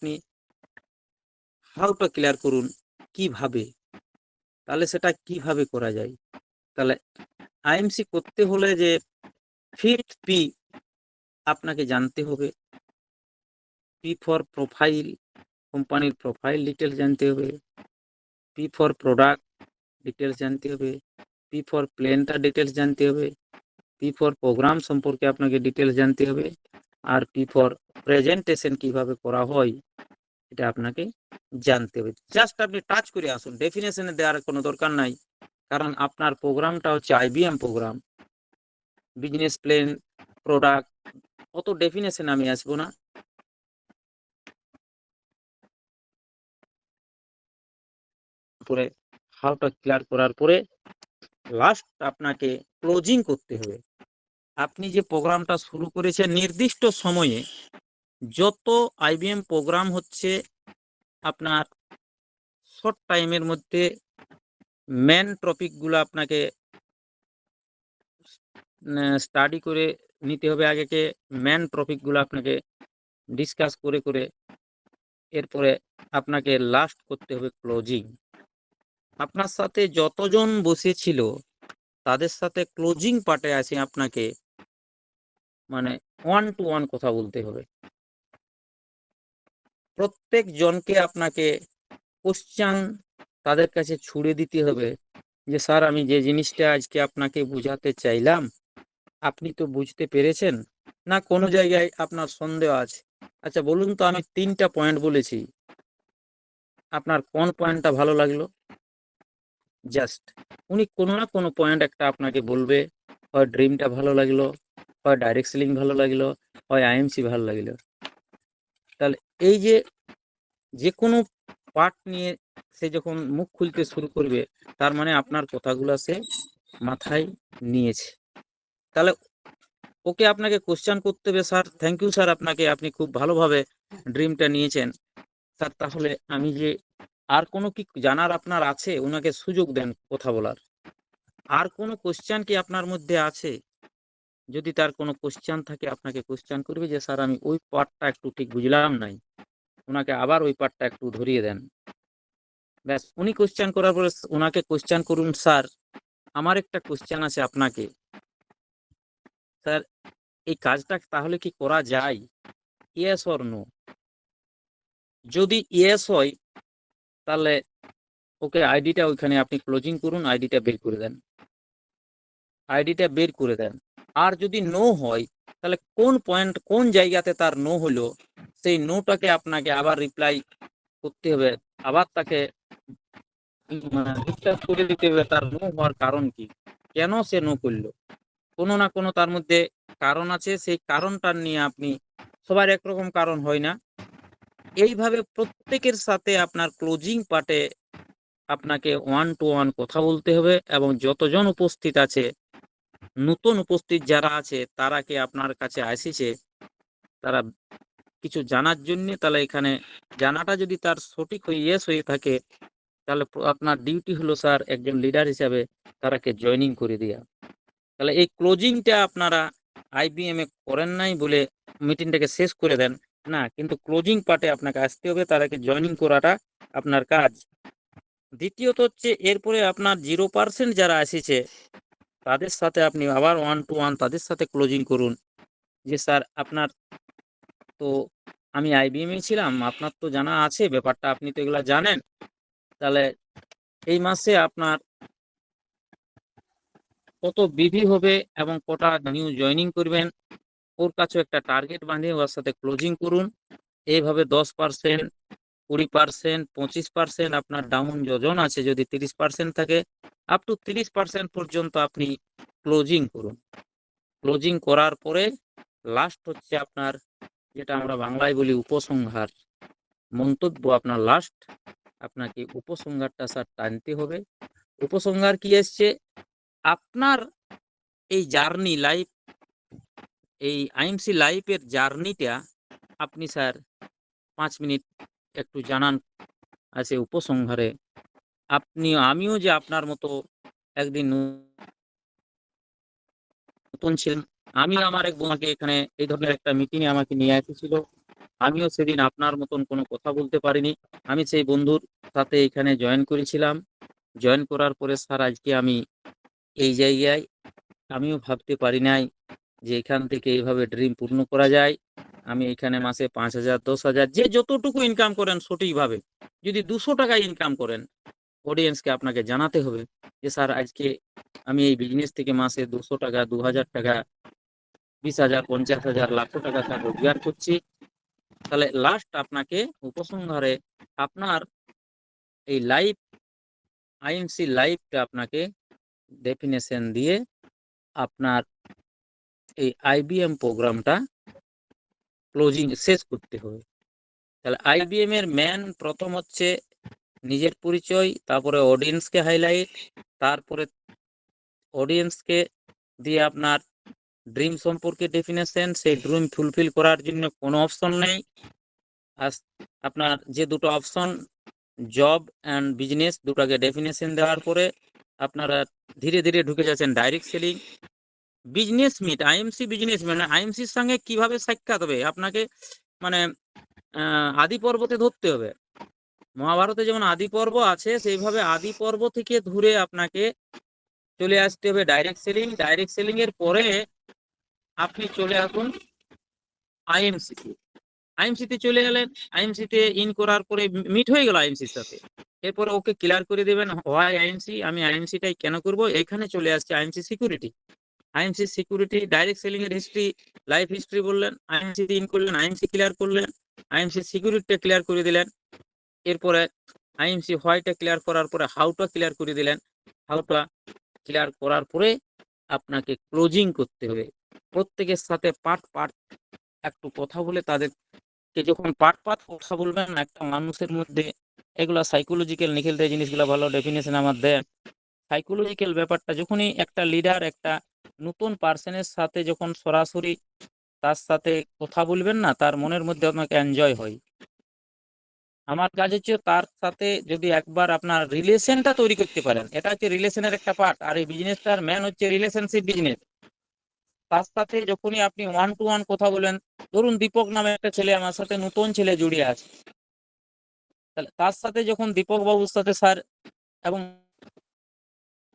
আপনি হাউটা ক্লিয়ার করুন কিভাবে, তাহলে সেটা কিভাবে করা যায়। তাহলে আইএমসি করতে হলে যে ফিফথ পি আপনাকে জানতে হবে। পি ফর প্রোফাইল, কোম্পানির প্রোফাইল ডিটেলস জানতে হবে। পি ফর প্রোডাক্ট ডিটেলস জানতে হবে। পি ফর প্ল্যানটার ডিটেলস জানতে হবে। পি ফর প্রোগ্রাম সম্পর্কে আপনাকে ডিটেলস জানতে হবে। আর পি ফর প্রেজেন্টেশন কিভাবে করা হয় এটা আপনাকে জানতে হবে। জাস্ট আপনি টাচ করে আসুন, ডেফিনেশনে দেওয়ার কোনো দরকার নাই, কারণ আপনার প্রোগ্রামটা হচ্ছে IBM programme. Business plan, product, অত ডেফিনেশন আমি আসবো না। পরে হাউটা ক্লিয়ার করার পরে লাস্ট আপনাকে ক্লোজিং করতে হবে। আপনি যে প্রোগ্রামটা শুরু করেছেন নির্দিষ্ট সময়ে, যত আইবিএম প্রোগ্রাম হচ্ছে আপনার শর্ট টাইমের মধ্যে মেন টপিকগুলো আপনাকে স্টাডি করে নিতে হবে। আগেকে মেন টপিকগুলো আপনাকে ডিসকাস করে করে এরপরে আপনাকে লাস্ট করতে হবে ক্লোজিং। আপনার সাথে যতজন বসেছিল তাদের সাথে ক্লোজিং পার্টে আছে আপনাকে মানে 1 to 1 কথা বলতে হবে। প্রত্যেক জনকে আপনাকে কোশ্চেন তাদের কাছে ছুড়ে দিতে হবে যে স্যার আমি যে জিনিসটা আজকে আপনাকে বুঝাতে চাইলাম আপনি তো বুঝতে পেরেছেন না, কোনো জায়গায় আপনার সন্দেহ আছে? আচ্ছা বলুন তো, আমি 3টা পয়েন্ট বলেছি, আপনার কোন পয়েন্টটা ভালো লাগলো? জাস্ট উনি কোনো না কোনো পয়েন্ট একটা আপনাকে বলবে, হয় ড্রিমটা ভালো লাগলো, হয় ডাইরেক্ট সেলিং ভালো লাগলো, হয় আইএমসি ভালো লাগলো। তাহলে এই যে যে কোনো পার্ট নিয়ে সে যখন মুখ খুলতে শুরু করবে তার মানে আপনার কথাগুলো সে মাথায় নিয়েছে। তাহলে ওকে আপনাকে কোশ্চেন করতে হবে, স্যার থ্যাংক ইউ স্যার আপনাকে, আপনি খুব ভালোভাবে ড্রিমটা নিয়েছেন স্যার, তাহলে আমি যে আর কোনো কি জানার আপনার আছে? ওনাকে সুযোগ দেন কথা বলার। আর কোনো কোশ্চেন কি আপনার মধ্যে আছে? যদি তার কোনো কোশ্চেন থাকে আপনাকে কোশ্চেন করবে যে স্যার আমি ওই পার্টটা একটু ঠিক বুঝলাম নাই, ওনাকে আবার ওই পার্টটা একটু ধরিয়ে দেন। ব্যাস, উনি কোশ্চেন করার পরে ওনাকে কোশ্চেন করুন, স্যার আমার একটা কোশ্চেন আছে আপনাকে, স্যার এই কাজটা তাহলে কি করা যায়? Yes or no. যদি ইয়েস হয় তাহলে ওকে আইডিটা ওইখানে আপনি ক্লোজিং করুন, আইডিটা বের করে দেন, আইডিটা বের করে দেন। আর যদি নো হয় তাহলে কোন পয়েন্ট কোন জায়গাতে তার নো হলো সেই নোটাকে আপনাকে আবার রিপ্লাই করতে হবে, আবার তাকে ডিসকাস করে দিতে হবে তার নো হওয়ার কারণ কি, কেন সে নো করলো। কোনো না কোনো তার মধ্যে কারণ আছে, সেই কারণটা নিয়ে আপনি, সবার একরকম কারণ হয় না, এইভাবে প্রত্যেকের সাথে আপনার ক্লোজিং পার্টে আপনাকে 1 to 1 কথা বলতে হবে। এবং যতজন উপস্থিত আছে, নতুন উপস্থিত যারা আছে তারাকে আপনার কাছে আসিছে তারা কিছু জানার জন্য, তাহলে এখানে জানাটা যদি তার সঠিক হয়ে ইয়েস হয়ে থাকে তাহলে আপনার ডিউটি হলো স্যার একজন লিডার হিসাবে তারাকে জয়েনিং করে দেওয়া। তাহলে এই ক্লোজিংটা আপনারা আইবিএম এ করেন নাই বলে মিটিংটাকে শেষ করে দেন না, কিন্তু ক্লোজিং পার্টে আপনাকে আসতে হবে, তারাকে জয়েনিং করাটা আপনার কাজ। দ্বিতীয়ত হচ্ছে এরপরে আপনার 0% যারা এসেছে তাদের সাথে আপনি আবার 1 to 1 তাদের সাথে ক্লোজিং করুন যে স্যার আপনার তো, আমি আইবিএম এ ছিলাম, আপনার তো জানা আছে ব্যাপারটা, আপনি তো এগুলা জানেন, তাহলে এই মাসে আপনার কত বিধি হবে এবং কটা নিউ জয়েনিং করবেন, ওর কাছে একটা টার্গেট বানিয়ে ওর সাথে ক্লোজিং করুন। এইভাবে 10%, 20%, 25% আপনার ডাউন যোজন আছে, যদি 30% থাকে আপ টু 30% পর্যন্ত আপনি ক্লোজিং করুন। ক্লোজিং করার পরে লাস্ট হচ্ছে আপনার, যেটা আমরা বাংলায় বলি উপসংহার, মন্তব্য আপনার লাস্ট, আপনাকে উপসংহারটা স্যার টানতে হবে। উপসংহার কি এসছে? আপনার এই জার্নি লাইফ, এই আইএমসি লাইফের জার্নিটা আপনি স্যার 5 মিনিট একটু জানান আছে উপসংহারে। আমিও যে আপনার মতো একদিন নতুন ছিলাম, আমি আমার এক বোনকে এখানে এই ধরনের একটা মিটিংয়ে আমাকে নিয়ে এসেছিল, আমিও সেদিন আপনার মতন কোনো কথা বলতে পারিনি। আমি সেই বন্ধুর সাথে এখানে জয়েন করেছিলাম। জয়েন করার পরে স্যার আজকে আমি এই জায়গায়, আমিও ভাবতে পারি নাই যে এখান থেকে এইভাবে ড্রিম পূর্ণ করা যায়। আমি এখানে মাসে 5,000, 10,000, যে যতটুকু ইনকাম করেন সঠিকভাবে, যদি 200 টাকা ইনকাম করেন, অডিয়েন্সকে আপনাকে জানাতে হবে যে স্যার আজকে আমি এই বিজনেস থেকে মাসে 200 টাকা, 2,000 টাকা, 20,000, 50,000, লাখ টাকা স্যার রোজগার করছি। তাহলে লাস্ট আপনাকে উপসংহারে আপনার এই লাইফ, আইএমসি লাইফটা আপনাকে ডেফিনেশন দিয়ে আপনার এই আইবিএম প্রোগ্রামটা ক্লোজিং শেষ করতে হবে। তাহলে আইবিএম এর ম্যান প্রথম হচ্ছে নিজের পরিচয়, তারপরে অডিয়েন্সকে হাইলাইট, তারপরে অডিয়েন্সকে দিয়ে আপনার ড্রিম সম্পর্কে ডেফিনেশন, সেই ড্রিম ফুলফিল করার জন্য কোনো অপশন নেই। আর আপনার যে দুটো অপশন, জব অ্যান্ড বিজনেস, দুটাকে ডেফিনেশন দেওয়ার পরে আপনারা ধীরে ধীরে ঢুকে যাচ্ছেন direct selling. Business meet IMC business, মানে আইএমসির সঙ্গে কিভাবে সাক্ষাৎ হবে আপনাকে, মানে আদি পর্বতে ধরতে হবে। মহাভারতে যেমন আদি পর্ব আছে, সেইভাবে আদি পর্ব থেকে ধরে আপনাকে চলে আসতে হবে ডাইরেক্ট সেলিং। ডাইরেক্ট সেলিং এর পরে আপনি চলে আসুন আইএমসি। আইএমসিতে চলে গেলেন, আইএমসিতে ইন করার পরে মিট হয়ে গেল আইএমসির সাথে। এরপরে ওকে ক্লিয়ার করে দেবেন হোয়াই আইএমসি, আমি আইএমসিটাই কেন করব। এখানে চলে আসছে IMC security. IMC security direct selling এর হিস্ট্রি, লাইফ হিস্ট্রি বললেন, আইএমসিতে ইন করলেন, আইএমসি ক্লিয়ার করলেন, আইএমসি সিকিউরিটিটা ক্লিয়ার করে দিলেন। এরপরে আইএমসি হোয়াইটা ক্লিয়ার করার পরে হাউটা ক্লিয়ার করে দিলেন। হাউটা ক্লিয়ার করার পরে আপনাকে ক্লোজিং করতে হবে। প্রত্যেকের সাথে পার্ট পার্ট একটু কথা বলে, তাদেরকে যখন পার্ট পার্ট কথা বলবেন না, একটা মানুষের মধ্যে এগুলা সাইকোলজিক্যাল নিখিলতে জিনিসগুলো ভালো ডেফিনেশন আমার দেন। সাইকোলজিক্যাল ব্যাপারটা যখনই একটা লিডার একটা নতুন পার্সনের সাথে যখন সরাসরি তার সাথে কথা বলবেন না, তার মনের মধ্যে আপনাকে এনজয় হয়। আমার কাজ হচ্ছে তার সাথে যদি একবার আপনার রিলেশনটা তৈরি করতে পারেন, এটা হচ্ছে রিলেশনের একটা পার্ট। আর এই বিজনেসটার ম্যান হচ্ছে রিলেশনশিপ বিজনেস। তার সাথে যখনই আপনি ওয়ান টু ওয়ান কথা বলেন, ধরুন দীপক নামে একটা ছেলে আমার সাথে নতুন ছেলে জড়িয়ে আছে, তাহলে তার সাথে যখন দীপক বাবুর সাথে স্যার, এবং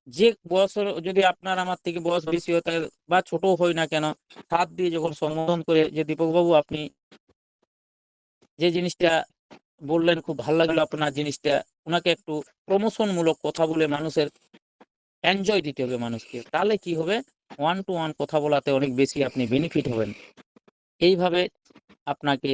যে বয়সের, যদি আপনার আমার থেকে বয়স বেশি হতে বা ছোট হয় না কেন, হাত দিয়ে যখন সম্বোধন করে যে দীপক বাবু আপনি যে জিনিসটা বললেন খুব ভালো লাগলো আপনার জিনিসটা, ওনাকে একটু প্রমোশন মূলক কথা বলে মানুষের এনজয় দিতে হবে মানুষকে। তাহলে কি হবে, ওয়ান টু ওয়ান কথা বলাতে অনেক বেশি আপনি বেনিফিট হবেন। এইভাবে আপনাকে